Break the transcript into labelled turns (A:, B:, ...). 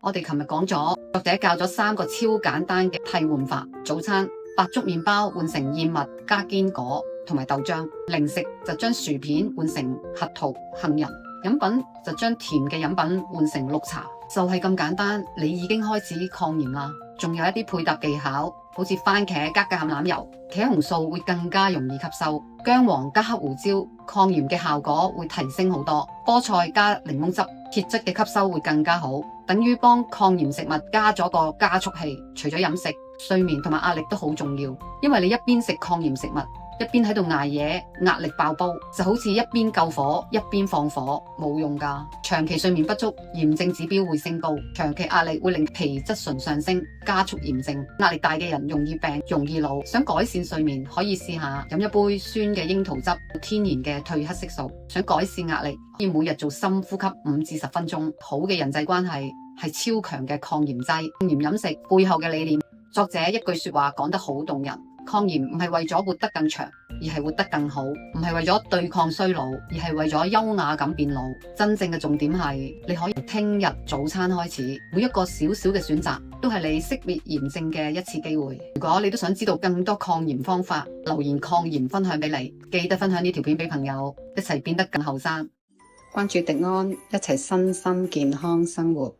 A: 我哋琴日講咗，作者教咗3個超簡單嘅替換法。早餐白粥麵包換成燕麥加堅果同埋豆漿，零食就將薯片換成核桃、杏仁，飲品就將甜嘅飲品換成綠茶。就係咁簡單，你已經開始抗炎啦。仲有一啲配搭技巧，好似番茄加橄欖油，茄紅素會更加容易吸收，薑黃加黑胡椒，抗炎嘅效果會提升好多。菠菜加檸檬汁，鐵質嘅吸收會更加好，等於幫抗炎食物加咗個加速器。除咗飲食，睡眠同埋壓力都好重要，因為你一邊食抗炎食物，一邊喺度捱夜，壓力爆煲，就好似一邊救火一邊放火，冇用㗎。長期睡眠不足，炎症指標會升高，長期壓力會令皮質醇上升，加速炎症。壓力大嘅人容易病，容易老。想改善睡眠，可以試下飲一杯酸嘅櫻桃汁，天然嘅褪黑色素。想改善壓力，可以每日做深呼吸5至10分鐘。好嘅人際關係係超強嘅抗炎劑。抗炎飲食背後嘅理念，作者一句說話講得好動人。抗炎唔係為咗活得更長，而係活得更好；唔係為咗對抗衰老，而係為咗優雅咁變老。真正嘅重點係，你可以從聽日早餐開始，每一個小小嘅選擇都係你識別炎症嘅一次機會。如果你都想知道更多抗炎方法，留言抗炎分享俾你，記得分享呢條片俾朋友，一齊變得更後生。關注迪安，一齊身心健康生活。